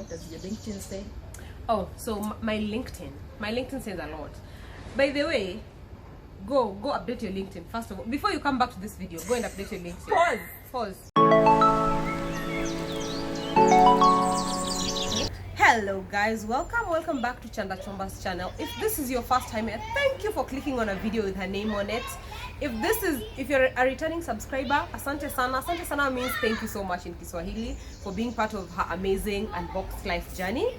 does your LinkedIn say? Oh, so my LinkedIn says a lot. By the way, go update your LinkedIn first of all. Before you come back to this video, go and update your LinkedIn. Pause. Hello guys, welcome back to Chanda Chomba's channel. If this is your first time here, thank you for clicking on a video with her name on it. If you're a returning subscriber, asante sana. Asante sana means thank you so much in Kiswahili for being part of her amazing unboxed life journey.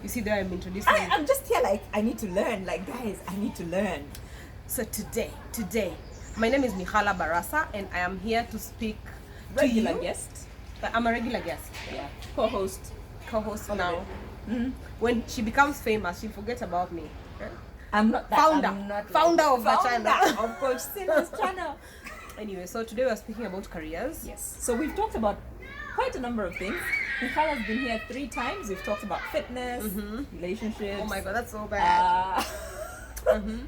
You see there I'm introducing I'm just here like I need to learn, like guys, I need to learn. So today, my name is Mikhala Barasa and I am here to speak Regular to you. guest. I'm a regular guest. Yeah. Co-host now. When she becomes famous, she'll forget about me. I'm not that. Founder of the channel. Of course, this channel. Anyway, so today we're speaking about careers. Yes. So we've talked about quite a number of things. Mikhala's been here 3 times. We've talked about fitness, relationships. Oh my god, that's so bad.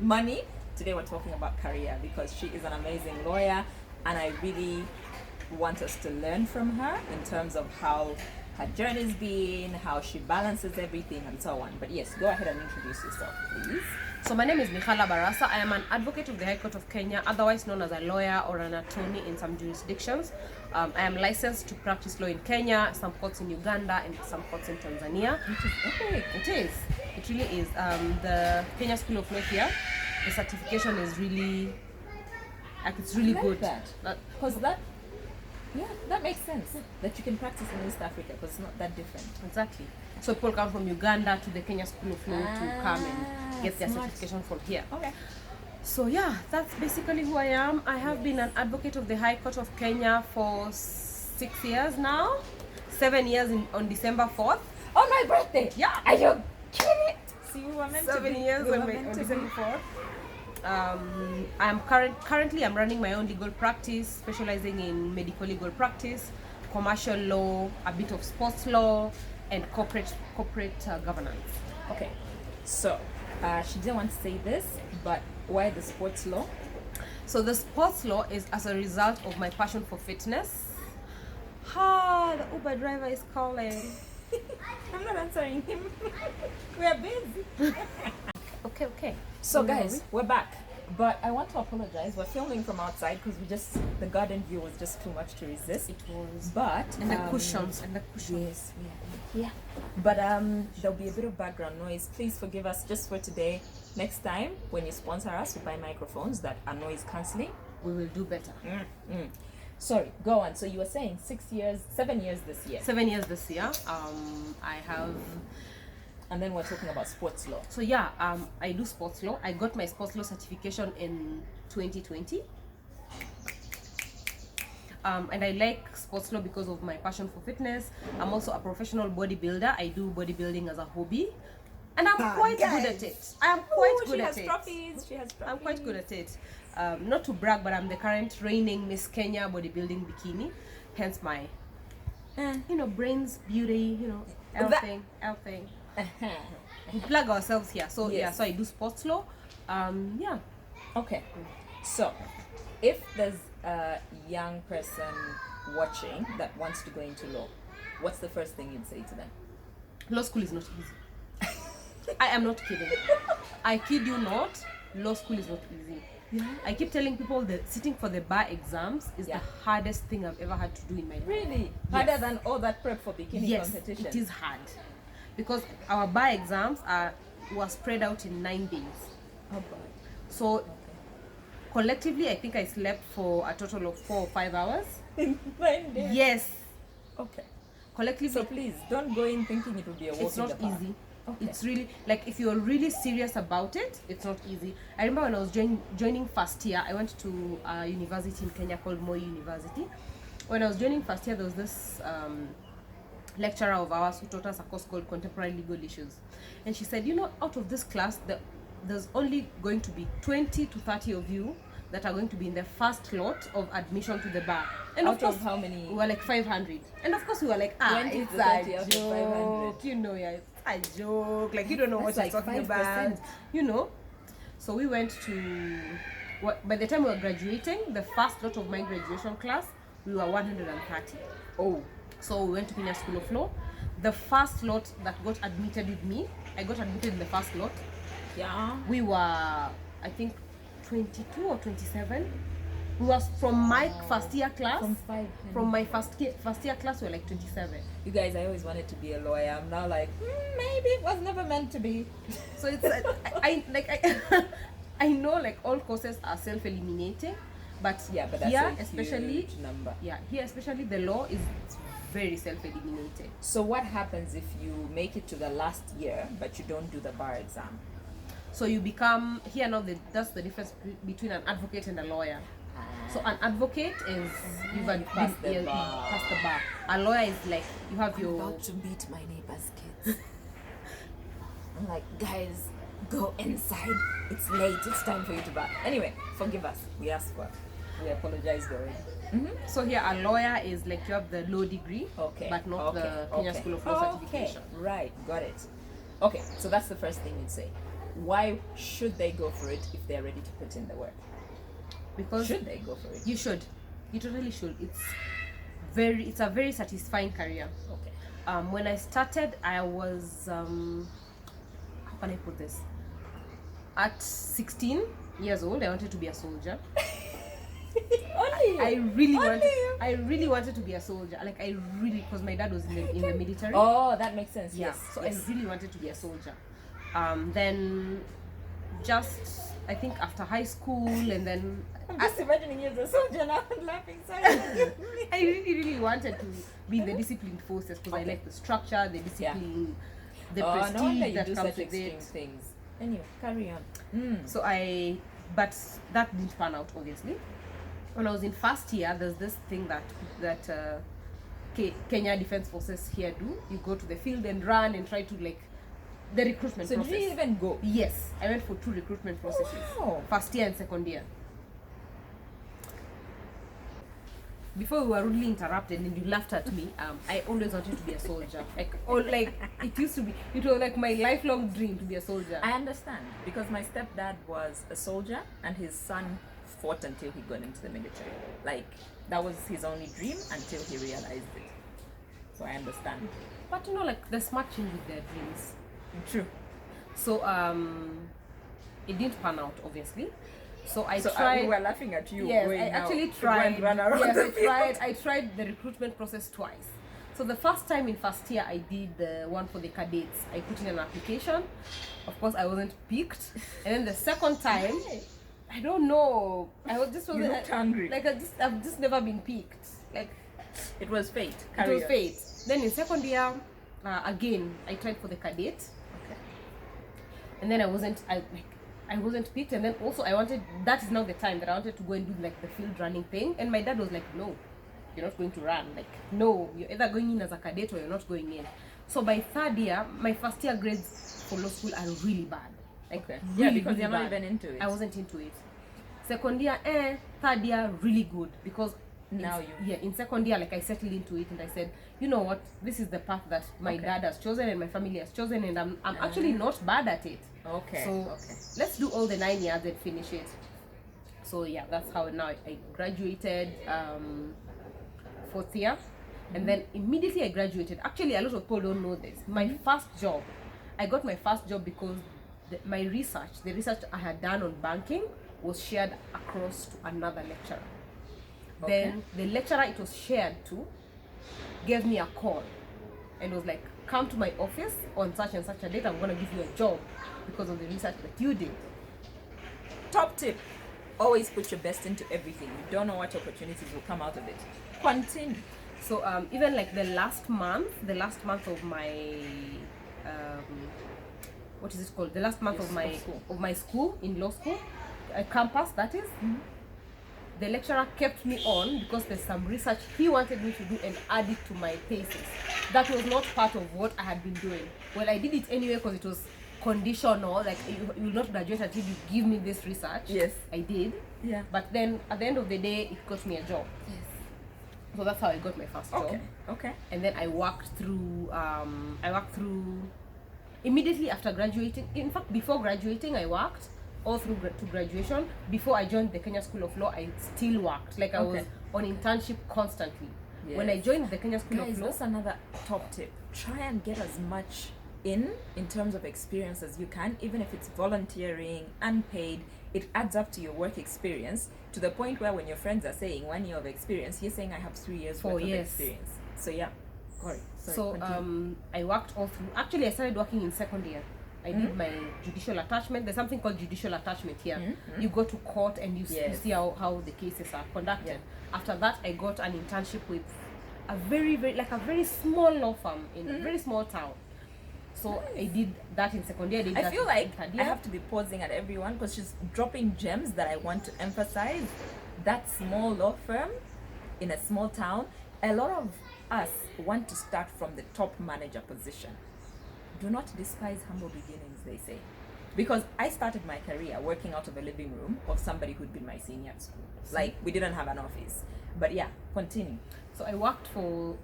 Money. Today we're talking about career because she is an amazing lawyer, and I really want us to learn from her in terms of how her journey's been, how she balances everything, and so on. But yes, go ahead and introduce yourself, please. So my name is Mikhala Barasa. I am an advocate of the High Court of Kenya, otherwise known as a lawyer or an attorney in some jurisdictions. I am licensed to practice law in Kenya, some courts in Uganda, and some courts in Tanzania. Which is epic. It is. It really is. The Kenya School of Law here, the certification is really, it's really good. Because that makes sense that you can practice in East Africa because it's not that different. Exactly. So people come from Uganda to the Kenya School of Law to come and get their certification from here. Okay. So yeah, that's basically who I am. I have been an advocate of the High Court of Kenya for 6 years now. 7 years on December 4th. On my birthday! Yeah. Are you kidding? See, we were meant 7 years on December 4th. Currently I'm running my own legal practice, specializing in medical legal practice, commercial law, a bit of sports law, and corporate governance. Okay, so she didn't want to say this, but why the sports law? So the sports law is as a result of my passion for fitness. The Uber driver is calling. I'm not answering him. We are busy. Okay. So guys, we're back. But I want to apologize. We're filming from outside because the garden view was just too much to resist. It was. But the cushions. Yes, yeah. But there'll be a bit of background noise. Please forgive us just for today. Next time when you sponsor us, we buy microphones that are noise cancelling. We will do better. Sorry, go on. So you were saying 7 years this year. 7 years this year. I have. And then we're talking about sports law. So yeah, I do sports law. I got my sports law certification in 2020. And I like sports law because of my passion for fitness. I'm also a professional bodybuilder. I do bodybuilding as a hobby. And I'm quite good at it. I am quite good at it. She has trophies. I'm quite good at it. Not to brag, but I'm the current reigning Miss Kenya bodybuilding bikini. Hence my, brains, beauty, everything. We plug ourselves here. So yes. So I do sports law. Okay. So if there's a young person watching that wants to go into law, what's the first thing you'd say to them? Law school is not easy. I am not kidding. I kid you not. Law school is not easy. Yeah. I keep telling people that sitting for the bar exams is the hardest thing I've ever had to do in my life. Really? Yes. Harder than all that prep for bikini competition? Yes, it is hard. Because our bar exams were spread out in 9 days. Oh God. So collectively, I think I slept for a total of 4 or 5 hours. In 9 days? Yes. Okay. Collectively. So please, don't go in thinking it will be a walk It's not easy. Okay. It's really, like, if you're really serious about it, it's not easy. I remember when I was joining first year, I went to a university in Kenya called Moi University. When I was joining first year, there was this lecturer of ours who taught us a course called Contemporary Legal Issues. And she said, out of this class, there's only going to be 20 to 30 of you that are going to be in the first lot of admission to the bar. And out of course, of how many? We were like 500. And of course, we were like, 20 to 30 out of 500. It's a joke. Like, you don't know what you're talking about. So we went to, by the time we were graduating, the first lot of my graduation class, we were 130. Oh. So we went to Kenya School of Law. the first lot that got admitted with me, I got admitted in the first lot. Yeah. We were, I think, 22 or 27. We was from my first year class. From my first year class, we were like 27. You guys, I always wanted to be a lawyer. I'm now like, maybe it was never meant to be. So it's I know like all courses are self-eliminating, but yeah, but that's here a especially huge number. Yeah, here especially the law is very self-eliminating. So what happens if you make it to the last year but you don't do the bar exam? So you become here now. That's the difference between an advocate and a lawyer. So an advocate is you've passed the bar. A lawyer is like you have I'm about to meet my neighbor's kids. I'm like, guys, go inside. It's late. It's time for you to bar. Anyway, forgive us. We asked for. We apologize already. So here a lawyer is like you have the law degree, but not the Kenya School of Law certification. Right, got it. Okay, so that's the first thing you'd say. Why should they go for it if they're ready to put in the work? Because should they go for it? You should. You totally should. It's a very satisfying career. Okay. When I started, I was how can I put this? At 16 years old, I wanted to be a soldier. Only you? I really wanted to be a soldier. Like because my dad was in the military. Oh, that makes sense. Yeah. Yes. So yes. I really wanted to be a soldier. Then just I think after high school and then I'm just imagining you as a soldier now and laughing. Sorry. I really wanted to be in the disciplined forces because I like the structure, the discipline, the prestige that comes with it. Things. Anyway, carry on. So but that didn't pan out obviously. When I was in first year, there's this thing that Kenya Defense Forces here do. You go to the field and run and try to like the recruitment process. So did you even go? Yes, I went for 2 recruitment processes. Wow. First year and second year. Before we were rudely interrupted and you laughed at me, I always wanted to be a soldier. It was like my lifelong dream to be a soldier. I understand because my stepdad was a soldier and his son fought until he got into the military. Like that was his only dream until he realized it. So I understand. But you know, like the smart change with their dreams. True. So it didn't pan out obviously. So I tried. We were laughing at you. Yes, I actually tried. Yes, I tried the recruitment process twice. So the first time in first year, I did the one for the cadets. I put in an application. Of course, I wasn't picked. And then the second time, I don't know. I was just you looked hungry. Like I've just never been picked. Like it was fate. It was fate. Then in second year, again, I tried for the cadet. Okay. And then I wasn't picked, and then also that is now the time that I wanted to go and do like the field running thing, and my dad was like, no, you're not going to run, like no, you're either going in as a cadet or you're not going in. So by third year, my first year grades for law school are really bad, like really, because you're not even into it. I wasn't into it. Second year, third year really good because in second year, like I settled into it and I said, you know what, this is the path that my dad has chosen and my family has chosen, and I'm actually not bad at it. So let's do all the 9 years and finish it. So yeah, that's how now I graduated fourth year, and then immediately I graduated. Actually, a lot of people don't know this. My first job, I got my first job because the research I had done on banking was shared across to another lecturer. Then the lecturer it was shared to gave me a call and was like, come to my office on such and such a date, I'm going to give you a job because of the research that you did. Top tip, always put your best into everything. You don't know what opportunities will come out of it. Continue. So even like the last month of my what is it called? The last month of my school in law school, campus that is. The lecturer kept me on because there's some research he wanted me to do and add it to my thesis. That was not part of what I had been doing. Well, I did it anyway because it was conditional, like you will not graduate until you give me this research. Yes. I did. Yeah. But then at the end of the day, it got me a job. Yes. So that's how I got my first job. Okay. And then I worked through immediately after graduating. In fact, before graduating, I worked all through to graduation. Before I joined the Kenya School of Law, I still worked. Like I was on internship constantly. When I joined the Kenya School Guys, of Law, that's another top tip. Try and get as much in terms of experience as you can, even if it's volunteering, unpaid. It adds up to your work experience to the point where when your friends are saying 1 year of experience, you're saying I have 3 years 4 worth years. of experience. So yeah, sorry. So continue. I worked all through. Actually, I started working in second year. I did my judicial attachment. There's something called judicial attachment here. You go to court and you see how the cases are conducted. After that, I got an internship with a very small law firm in a very small town. So I did that in second year. I feel like I have to be pausing at everyone because she's dropping gems that I want to emphasize. That small law firm in a small town, a lot of us want to start from the top manager position. Do not despise humble beginnings, they say. Because I started my career working out of a living room of somebody who'd been my senior at school. Like, we didn't have an office. But yeah, continue. So I worked for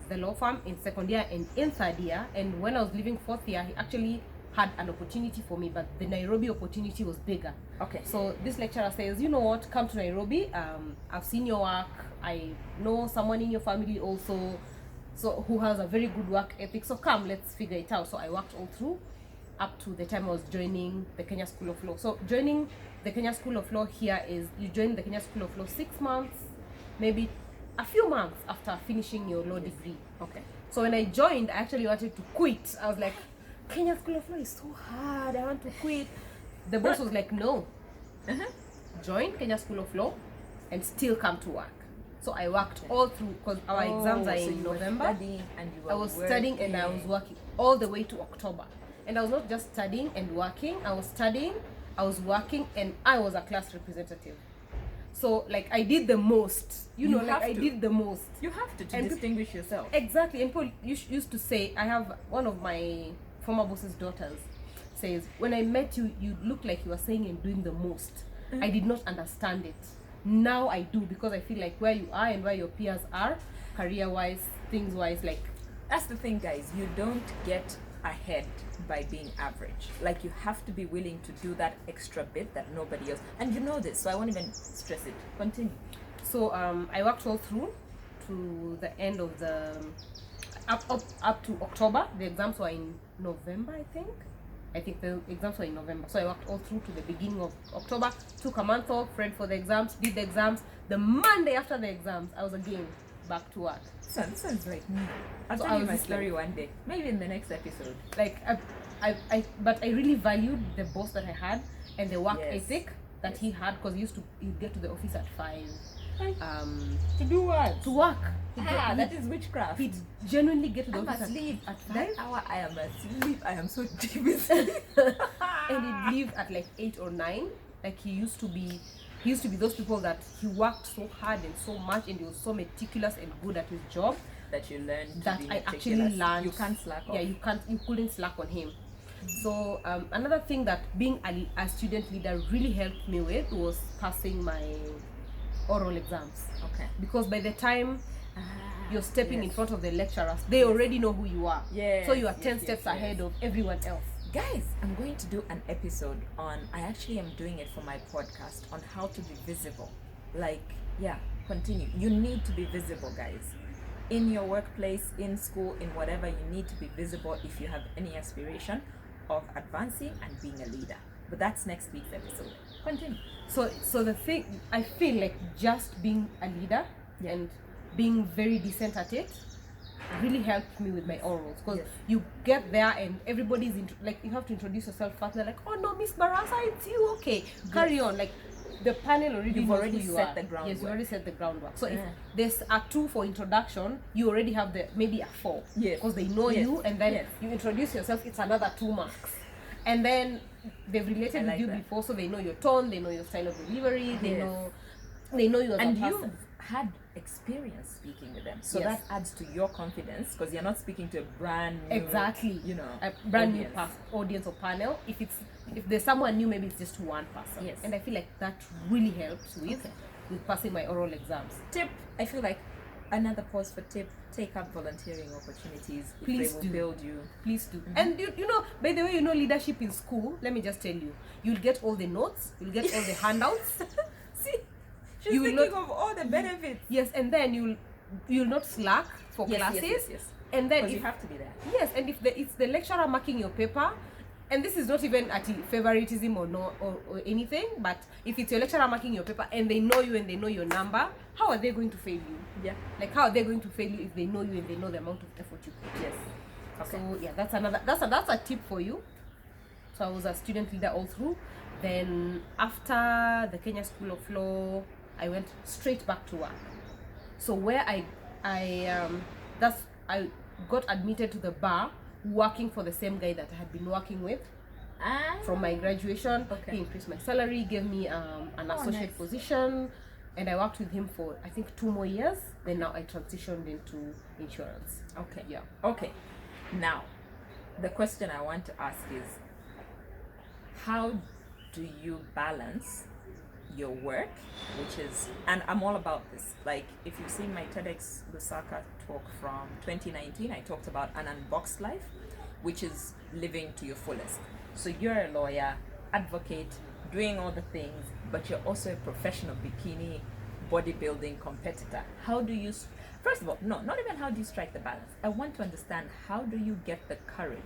the law firm in second year and in third year. And when I was leaving fourth year, he actually had an opportunity for me, but the Nairobi opportunity was bigger. Okay. So this lecturer says, you know what, come to Nairobi. I've seen your work. I know someone in your family also, so who has a very good work ethic. So come, let's figure it out. So I worked all through up to the time I was joining the Kenya School of Law. So joining the Kenya School of Law here is you join the Kenya School of Law 6 months, maybe a few months after finishing your law degree. Okay. So when I joined, I actually wanted to quit. I was like, Kenya School of Law is so hard. I want to quit. The boss was like, no. Join Kenya School of Law and still come to work. So I worked all through because our exams are in November. I was studying and I was working all the way to October. And I was not just studying and working. I was studying, I was working, and I was a class representative. So like I did the most. I did the most. You have to distinguish yourself. Exactly. And people used to say, I have one of my former boss's daughters says, when I met you, you look like you were saying and doing the most. I did not understand it. Now I do, because I feel like where you are and where your peers are, career-wise, things-wise, like... That's the thing, guys. You don't get ahead by being average. Like, you have to be willing to do that extra bit that nobody else... And you know this, so I won't even stress it. Continue. So, I worked all through to the end of the... Up to October. The exams were in November, I think the exams were in November. So I worked all through to the beginning of October, took a month off, read for the exams, did the exams. The Monday after the exams, I was again back to work. Sounds like me. I'll tell you my story one day. Maybe in the next episode. Like, but I really valued the boss that I had and the work ethic that he had, because he'd get to the office at 5. To do what? To work. That is witchcraft. He'd genuinely get to the I'm office asleep. at 5. That hour I am asleep. I am so deep asleep. And he'd leave at like 8 or 9. Like he used to be those people that he worked so hard and so much, and he was so meticulous and good at his job that you learned that I actually learned. You can't slack off. Yeah, you couldn't slack on him. So another thing that being a student leader really helped me with was passing my oral exams. Okay. Because by the time you're stepping in front of the lecturers, they already know who you are. So you are 10 steps ahead of everyone else. Guys, I'm going to do an episode on, I actually am doing it for my podcast, on how to be visible. Like, continue. You need to be visible, guys. In your workplace, in school, in whatever, you need to be visible if you have any aspiration of advancing and being a leader. But that's next week's episode. Continue. So the thing, I feel like just being a leader and being very decent at it really helped me with my orals, because you get there and everybody's like, you have to introduce yourself first. They're like, oh no, Miss Barasa, it's you, okay, carry on. Like the panel already knows who you are. Yes, you already set the groundwork. So if there's a 2 for introduction, you already have maybe a 4, because they know you, and then you introduce yourself, it's another 2 marks. And then they've related with you before, so they know your tone, they know your style of delivery, they know you as a person. And you've had experience speaking with them, so that adds to your confidence, because you're not speaking to a brand new, a brand new audience or panel. If there's someone new, maybe it's just one person. And I feel like that really helps with passing my oral exams. Tip, I feel like another pause for tip: take up volunteering opportunities. Please they will build you. Please do. And you know, by the way, leadership in school, let me just tell you, you'll get all the notes, you'll get all the handouts. See, she's thinking of all the benefits. Yes, and then you'll not slack for classes. And then because you have to be there. Yes, and if it's the lecturer marking your paper, and this is not even at favoritism or anything, but if it's your lecturer marking your paper and they know you and they know your number, how are they going to fail you? Yeah. Like, how are they going to fail you if they know you and they know the amount of effort you put? Yes. Okay. So yeah, that's a tip for you. So I was a student leader all through. Then after the Kenya School of Law, I went straight back to work. So where I got admitted to the bar, working for the same guy that I had been working with from my graduation. Okay. He increased my salary, gave me an associate position, and I worked with him for I think 2 more years. Then now I transitioned into insurance. Okay. Yeah. Okay. Now, the question I want to ask is, how do you balance your work, which is, and I'm all about this, like if you've seen my TEDx Lusaka talk from 2019, I talked about an unboxed life, which is living to your fullest. So you're a lawyer, advocate, doing all the things, but you're also a professional bikini bodybuilding competitor. How do you, first of all, no, not even how do you strike the balance. I want to understand, how do you get the courage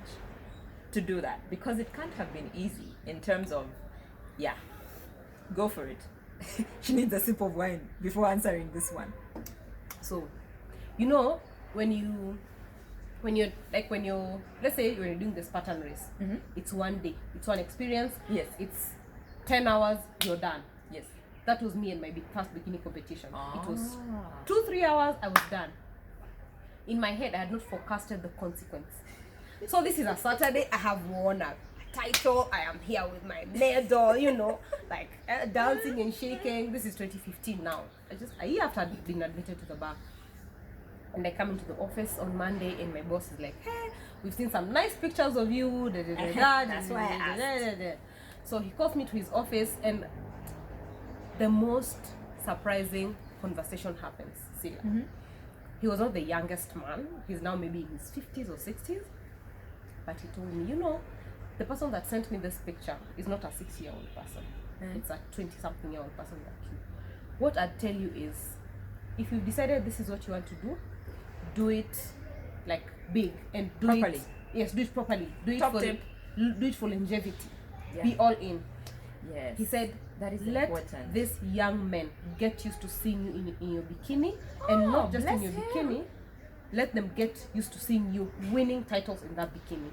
to do that? Because it can't have been easy in terms of, yeah, go for it. She needs a sip of wine before answering this one. So, you know, when you're let's say you're doing the Spartan race, it's one day, it's one experience. Yes. It's 10 hours, you're done. Yes. That was me and my first bikini competition. It was Ah. 2-3 hours, I was done. In my head, I had not forecasted the consequence. So this is a Saturday, I have won a title, I am here with my medal, you know, like dancing and shaking. This is 2015 now. A year after I'd been admitted to the bar. And I come into the office on Monday and my boss is like, hey, we've seen some nice pictures of you. That's why I asked. So he calls me to his office and the most surprising conversation happens, Sila. He was not the youngest man. He's now maybe in his 50s or 60s. But he told me, you know, the person that sent me this picture is not a 6-year-old person. It's a 20-something-year-old person like you. What I'd tell you is, if you've decided this is what you want to do it like big and do properly. it. Yes, do it properly. Do it Top for tip. do it for longevity. Yeah. Be all in. Yes. He said, that is let important. this young man get used to seeing you in your bikini, and not just in your bikini. Let them get used to seeing you winning titles in that bikini.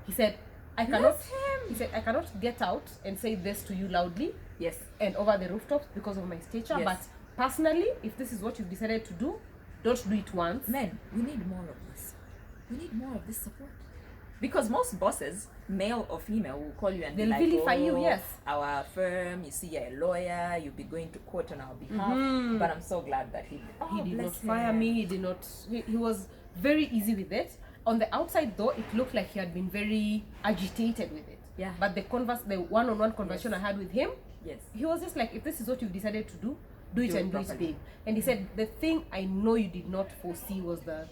He said, I cannot get out and say this to you loudly. Yes. And over the rooftops because of my stature. Yes. But personally, if this is what you've decided to do, don't do it once. Men, we need more of this. We need more of this support. Because most bosses, male or female, will call you and they'll be like, vilify you, yes. Our firm, you see, you're a lawyer, you'll be going to court on our behalf. But I'm so glad that he did not fire me. He did not. He was very easy with it. On the outside, though, it looked like he had been very agitated with it. Yeah. But the one-on-one conversation I had with him, yes, he was just like, if this is what you've decided to do it and do it properly. big. And he said, the thing I know you did not foresee was the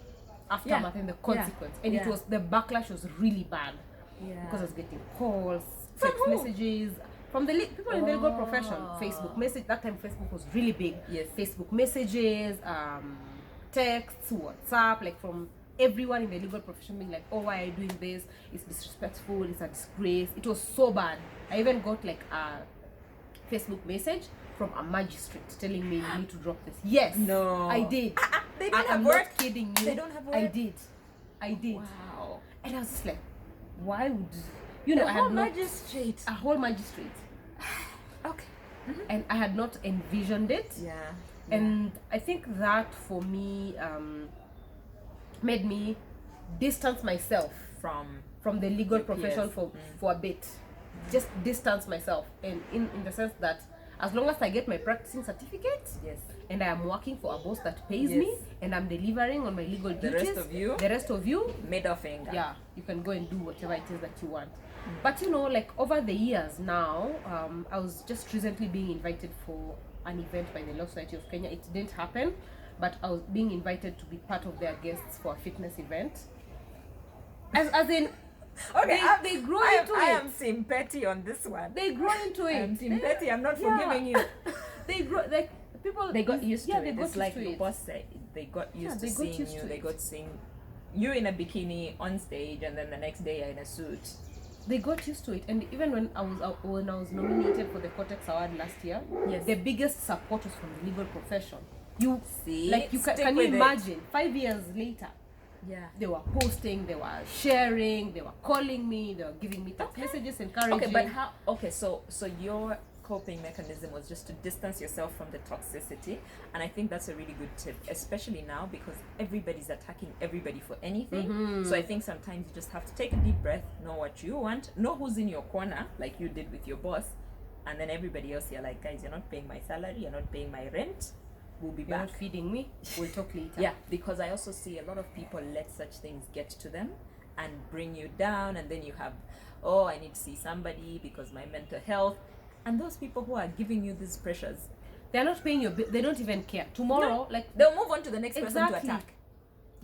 aftermath and the consequence. And it was, the backlash was really bad. Yeah. Because I was getting calls, From text who? messages, from the people in the legal profession. Facebook message, that time Facebook was really big. Yes. Facebook messages, texts, WhatsApp, like from everyone in the legal profession being like, oh, why are you doing this? It's disrespectful, it's a disgrace. It was so bad. I even got like a Facebook message from a magistrate telling me you need to drop this. Yes. No. I did. They don't have I'm work. not kidding you. They don't have work. I did. Wow. And I was just like, why would you know? A I whole had not, magistrate. a whole magistrate, Okay. and I had not envisioned it. Yeah. And I think that for me made me distance myself from the legal profession for a bit. Just distance myself, and in the sense that as long as I get my practicing certificate, Yes. and I am working for a boss that pays me, and I'm delivering on my legal duties, the rest of you, Middle finger. yeah, you can go and do whatever it is that you want. But you know, like over the years now, I was just recently being invited for an event by the Law Society of Kenya. It didn't happen, but I was being invited to be part of their guests for a fitness event. As in, Okay, they grow into it. I am Team Petty on this one. They grow into it. I'm Team Petty. I'm not forgiving you. They grow, like people. They got used to it. They got It's used like to your it. boss said. they got used to they got seeing used you. to They it. got seeing you in a bikini on stage, and then the next day you're in a suit. They got used to it, and even when I was nominated for the Cortex Award last year, Yes. the biggest support was from the legal profession. You See, like you stick can you with it. imagine 5 years later, Yeah. they were posting, they were sharing, they were calling me, they were giving me text messages, encouraging. Okay, but how? Okay, so your coping mechanism was just to distance yourself from the toxicity, and I think that's a really good tip, especially now because everybody's attacking everybody for anything. So I think sometimes you just have to take a deep breath, know what you want, know who's in your corner, like you did with your boss, and then everybody else, you're like, guys, you're not paying my salary, you're not paying my rent. We'll be You're back. not feeding me. We'll talk later. Yeah, because I also see a lot of people let such things get to them and bring you down, and then you have, oh, I need to see somebody because my mental health. And those people who are giving you these pressures, They're not paying your bill. They don't even care. Tomorrow, like they'll move on to the next person to Exactly. attack.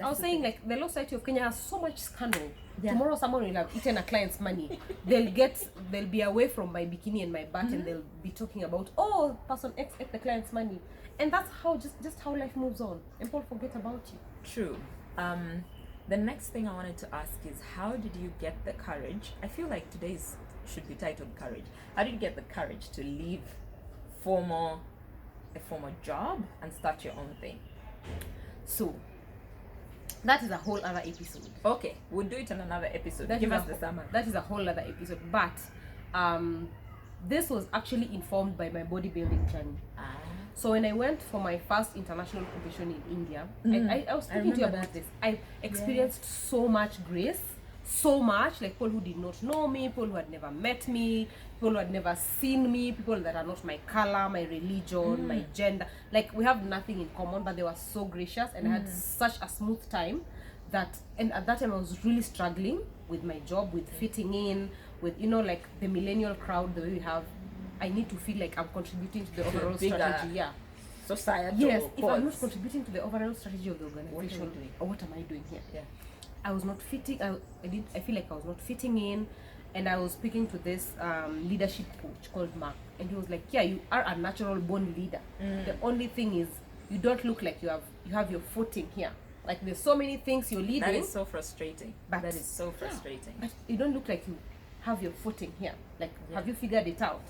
I was saying, like the Law Society of Kenya has so much scandal. Yeah. Tomorrow, someone will have eaten a client's money. They'll be away from my bikini and my butt, and they'll be talking about, oh, person X ate the client's money, and that's how just how life moves on. And people forget about you. True. The next thing I wanted to ask is, how did you get the courage? I feel like today's should be titled Courage. How did you get the courage to leave a former job and start your own thing? So that is a whole other episode. Okay, we'll do it in another episode. Give us the summary. That is a whole other episode. But this was actually informed by my bodybuilding journey. So when I went for my first international competition in India, I was speaking to you about this. I experienced so much grace, so much, like people who did not know me, people who had never met me, people who had never seen me, people that are not my color, my religion, my gender. Like we have nothing in common, but they were so gracious, and I had such a smooth time that, and at that time I was really struggling with my job, with fitting in, with, you know, like the millennial crowd, the way we have. I need to feel like I'm contributing to the overall strategy. Yeah. Societal. Yes. If I'm not cause. contributing to the overall strategy of the organization, doing? or what am I doing here? Yeah. I was not fitting. I feel like I was not fitting in, and I was speaking to this leadership coach called Mark, and he was like, "Yeah, you are a natural born leader. The only thing is you don't look like you have your footing here. Like there's so many things you're leading. That is so frustrating. But- That is so frustrating. But you don't look like you have your footing here. Like, have you figured it out?"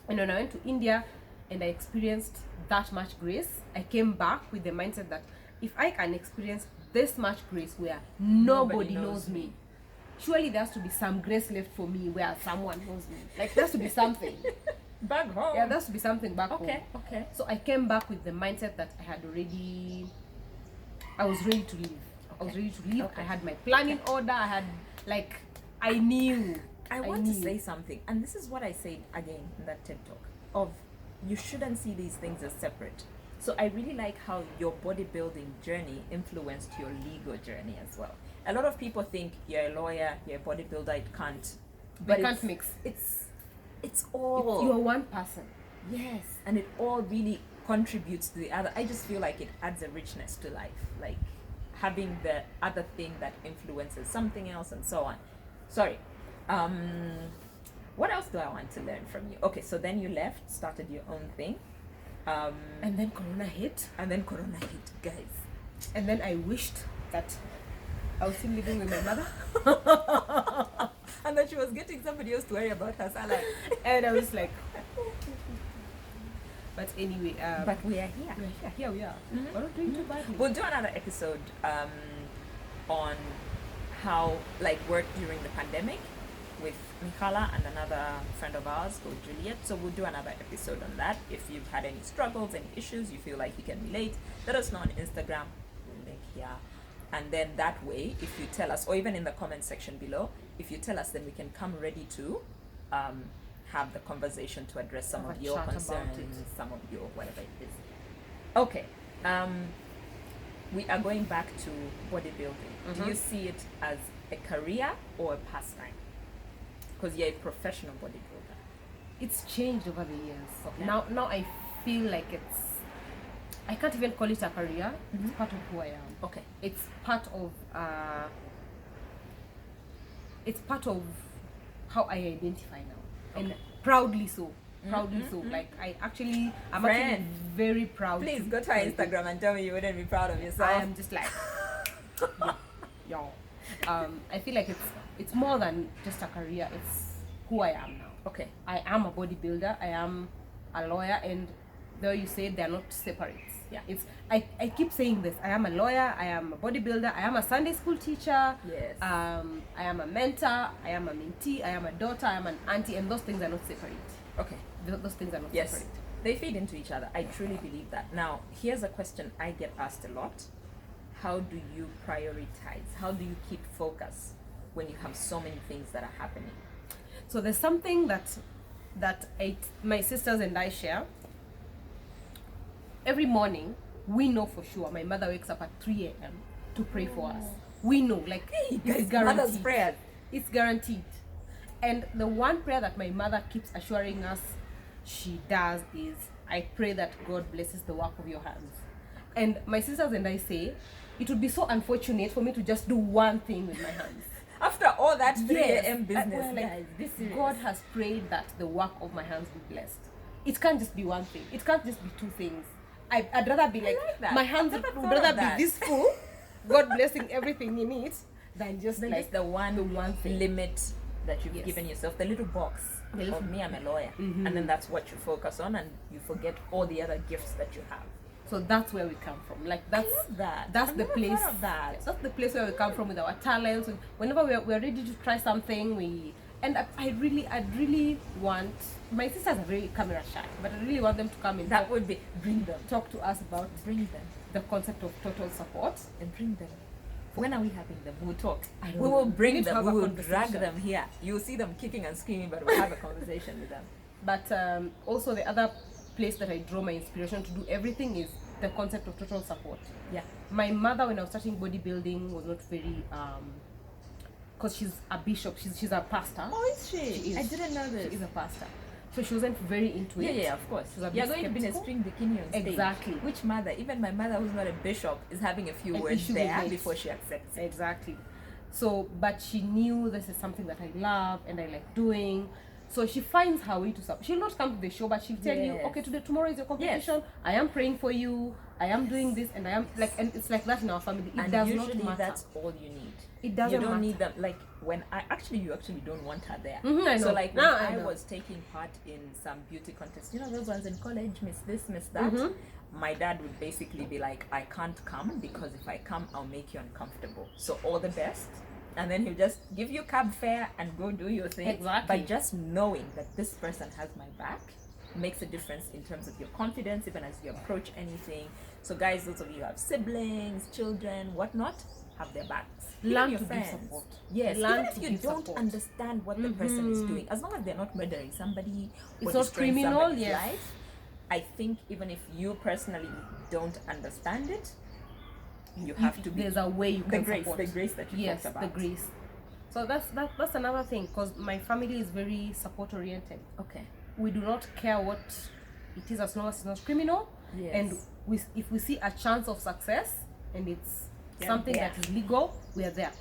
And when I went to India and I experienced that much grace, I came back with the mindset that if I can experience this much grace where nobody knows me, surely there has to be some grace left for me where someone knows me. Like, there has to be something. Back home. Yeah, there has to be something back home. Okay. So I came back with the mindset that I was ready to leave. I was ready to leave. Okay. I had my plan in order. I knew. I want to say something, and this is what I said again in that TED talk, of you shouldn't see these things as separate. So I really like how your bodybuilding journey influenced your legal journey as well. A lot of people think you're a lawyer, you're a bodybuilder, it can't. They can't mix. It's all. You're one person. Yes, and it all really contributes to the other. I just feel like it adds a richness to life, like having the other thing that influences something else and so on. Sorry. What else do I want to learn from you? Okay, so then you left, started your own thing. And then Corona hit. Guys. And then I wished that I was still living with my mother. And that she was getting somebody else to worry about her salary. And I was like, but anyway, But we are here. here we are. We're not doing too badly. We'll do another episode on how, like, work during the pandemic with Mikhala and another friend of ours called Juliet. So we'll do another episode on that. If you've had any struggles, any issues, you feel like you can relate, let us know on Instagram. We'll link here. And then that way, if you tell us, or even in the comment section below, if you tell us, then we can come ready to have the conversation to address some Have of a your chat about concerns, it. some of your whatever it is. Okay. We are going back to bodybuilding. Do you see it as a career or a pastime? Because you're a professional bodybuilder. It's changed over the years. Okay. Now I feel like I can't even call it a career. It's part of who I am. Okay. It's part of how I identify now, and proudly so. proudly so. Like I'm actually Friend, very proud. Please go to our Instagram and tell me you wouldn't be proud of yourself. I am just like, yo. I feel like it's more than just a career. It's who I am now. Okay. I am a bodybuilder. I am a lawyer, and though you say they're not separate. Yeah. It's I keep saying this. I am a lawyer. I am a bodybuilder. I am a Sunday school teacher. Yes. I am a mentor. I am a mentee. I am a daughter. I am an auntie, and those things are not separate. Okay. Those things are not Yes. separate. They feed into each other. I truly believe that. Now, here's a question I get asked a lot. How do you prioritize? How do you keep focus when you have so many things that are happening? So there's something that my sisters and I share. Every morning, we know for sure my mother wakes up at 3 a.m. to pray for us. We know, like, Hey, it's guys, mother's guaranteed. prayer. It's guaranteed. And the one prayer that my mother keeps assuring us she does is, I pray that God blesses the work of your hands. And my sisters and I say, it would be so unfortunate for me to just do one thing with my hands. After all that 3 Yes, a.m. business, well, like, guys, be serious. God has prayed that the work of my hands be blessed. It can't just be one thing. It can't just be two things. I'd rather be like that. my hands I've would never thought of rather that. be this full, God blessing everything in it, than just Then like just the one thing. limit that you've Yes. given yourself, the little box The little- of me, I'm a lawyer. And then that's what you focus on, and you forget all the other gifts that you have. So that's where we come from. Like that's I love that. That's I've the never place. thought of that. Yes, that's the place where we come from with our talents. Whenever we're ready to try something, I'd really want, my sisters are very camera shy, but I really want them to come and That would be, bring them. talk to us about Bring them. the concept of total support. And bring them. When are we having them? We'll talk. I don't We know. will We bring need to them. have We a will drag conversation. them here. You'll see them kicking and screaming, but we'll have a conversation with them. But also the other place that I draw my inspiration to do everything is the concept of total support. Yeah. My mother, when I was starting bodybuilding, was not very because she's a bishop, she's a pastor. Oh, is she? She is. I didn't know this. She is a pastor, so she wasn't very into Yeah, it. yeah, of course. She was a You're bit going to be in a skeptical. string bikini on stage. Exactly. Which mother? Even my mother, who's not a bishop, is having a few An words issue with there it. before she accepts it. Exactly. So, but she knew this is something that I love and I like doing. So she finds her way to support. She'll not come to the show, but she'll tell you, Yes. okay, tomorrow is your competition. I am praying for you. I am doing this, and I am like, and it's like that in our family. It And does usually not matter. that's all you need. It doesn't You don't matter. need them. Like when you actually don't want her there. I So know. like when Now I know. was taking part in some beauty contests, you know those ones in college, miss this, miss that. My dad would basically be like, I can't come because if I come, I'll make you uncomfortable. So all the best. And then he'll just give you cab fare and go do your thing. Exactly. But just knowing that this person has my back makes a difference in terms of your confidence, even as you approach anything. So guys, those of you who have siblings, children, whatnot, have their backs. Even Learn your to give friends. support. Yes, Learn even if to you give don't support. understand what the person is doing, as long as they're not murdering somebody or It's not destroying criminal, somebody's yes. life, I think even if you personally don't understand it, you have to be There's a way you the can grace, support. the grace that you Yes, talked the about. grace. So that's another thing, because my family is very support oriented. Okay. We do not care what it is as long as it's not criminal. Yes. And if we see a chance of success and it's Yeah, something there. that is legal, we are there.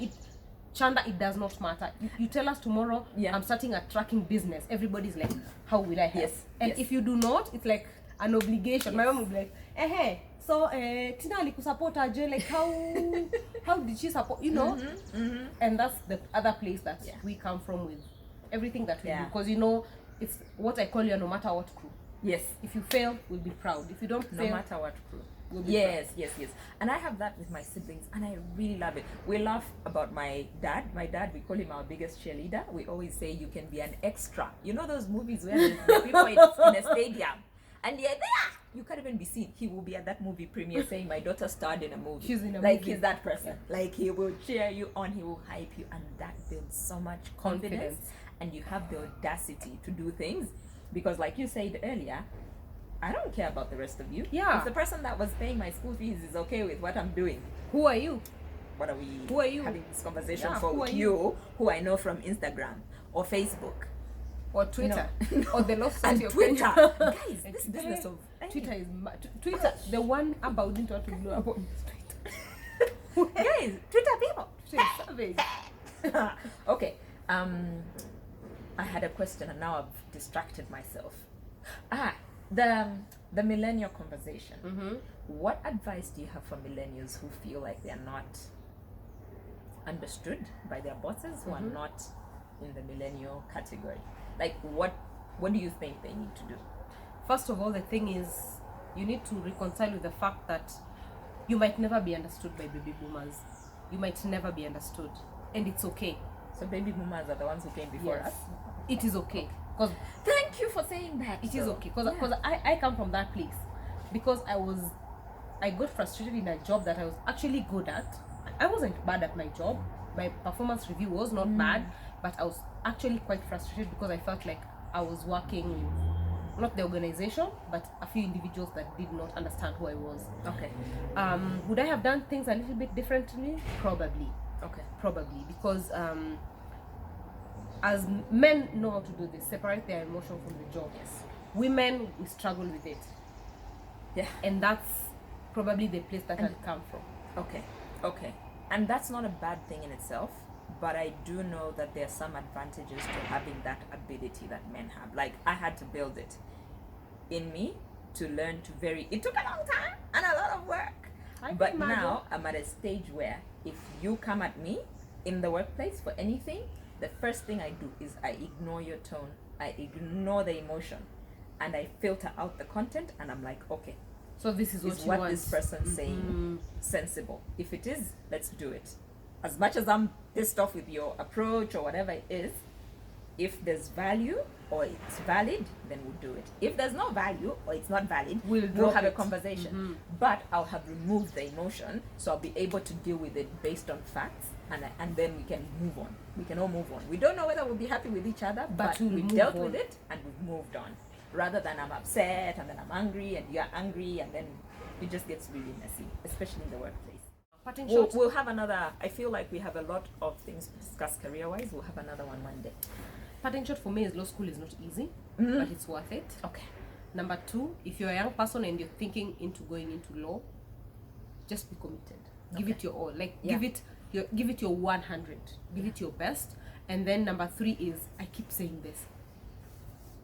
Chanda, it does not matter. You tell us tomorrow, Yeah. I'm starting a tracking business. Everybody's like, how will I help? Yes, And yes. if you do not, it's like an obligation. My mom will be like, so Tina alikusupport aje, like how did she support, you know? And that's the other place that Yeah. we come from with everything that we Yeah. do, because it's what I call you a no matter what crew. Yes. If you fail, we'll be proud. If you don't No fail, matter what crew. we'll be Yes. And I have that with my siblings, and I really love it. We laugh about my dad. My dad, we call him our biggest cheerleader. We always say you can be an extra. You know those movies where the people in a stadium, and you're there. You can't even be seen. He will be at that movie premiere saying, "My daughter starred in a movie." She's in a like movie. he's that person. Like he will cheer you on. He will hype you, and that builds so much confidence. And you have the audacity to do things, because like you said earlier, I don't care about the rest of you. Yeah. If the person that was paying my school fees is okay with what I'm doing, Who are you? what are we Who are you? having this conversation Yeah, for who with are you, who I know from Instagram or Facebook Or Twitter? Or the Lost and Society of Twitter? Kenya? Guys, this business of Twitter is Twitter. The one about into to blow up on Twitter. guys, Twitter people. Twitter is savage. Okay. I had a question and now I've distracted myself. The millennial conversation. Mm-hmm. What advice do you have for millennials who feel like they're not understood by their bosses, who are not in the millennial category? Like, what do you think they need to do? First of all, the thing is, you need to reconcile with the fact that you might never be understood by baby boomers. You might never be understood, and it's okay. So baby boomers are the ones who came before us? It is okay. Cause thank you for saying that. It is okay. Because I come from that place. Because I got frustrated in a job that I was actually good at. I wasn't bad at my job. My performance review was not bad, but I was actually quite frustrated because I felt like I was working with not the organization, but a few individuals that did not understand who I was. Okay. Would I have done things a little bit differently? Probably. Okay. Probably. Because as men know how to do this, separate their emotion from the job. Yes. Women, we struggle with it. Yeah. And that's probably the place that I'd come from. Okay. And that's not a bad thing in itself, but I do know that there are some advantages to having that ability that men have. Like, I had to build it in me to learn to it took a long time and a lot of work. But now I'm at a stage where if you come at me in the workplace for anything, the first thing I do is I ignore your tone, I ignore the emotion, and I filter out the content, and I'm like, okay, so this is what this person's saying sensible? If it is, let's do it. As much as I'm pissed off with your approach or whatever it is, if there's value or it's valid, then we'll do it. If there's no value or it's not valid, we'll have a conversation. But I'll have removed the emotion, so I'll be able to deal with it based on facts, and then we can move on. We can all move on. We don't know whether we'll be happy with each other, but we've dealt with it and we've moved on. Rather than I'm upset and then I'm angry and you're angry, and then it just gets really messy, especially in the workplace. We'll have another. I feel like we have a lot of things to discuss career-wise. We'll have another one day. Parting shot for me is law school is not easy, but it's worth it. Okay. Number 2, if you're a young person and you're thinking into going into law, just be committed. Give it your all. Give it your 100. Give it your best. And then number 3 is, I keep saying this.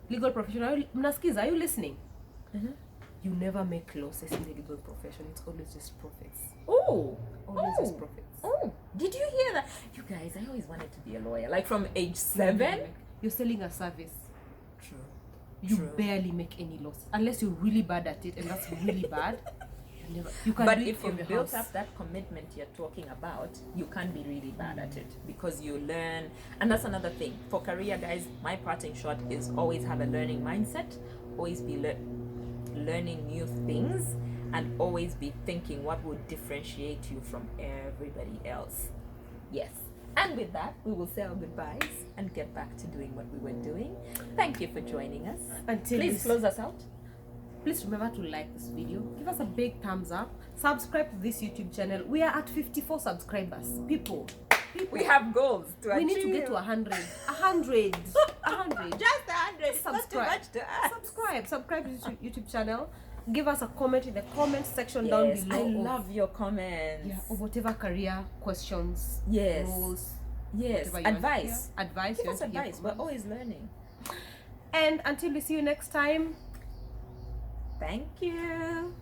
Legal profession, are you listening? You never make losses in the legal profession. It's always just profits. Just profits. Did you hear that? You guys, I always wanted to be a lawyer. Like from age 7. You're selling a service. True. You barely make any losses. Unless you're really bad at it, and that's really bad. But if you built up that commitment you're talking about, you can be really bad at it because you learn. And that's another thing. For career, guys, my parting shot is always have a learning mindset. Always be learning new things, and always be thinking what would differentiate you from everybody else. Yes. And with that, we will say our goodbyes and get back to doing what we were doing. Thank you for joining us. Please close us out. Please remember to like this video. Give us a big thumbs up. Subscribe to this YouTube channel. We are at 54 subscribers. People. We have goals to achieve. We need to get to 100. 100. 100. Just 100. Subscribe. Not too much to ask. Subscribe to the YouTube channel. Give us a comment in the comment section down below. I love your comments. Yeah, of whatever career questions, roles. Yes, advice. Give us advice. We're always learning. And until we see you next time, thank you.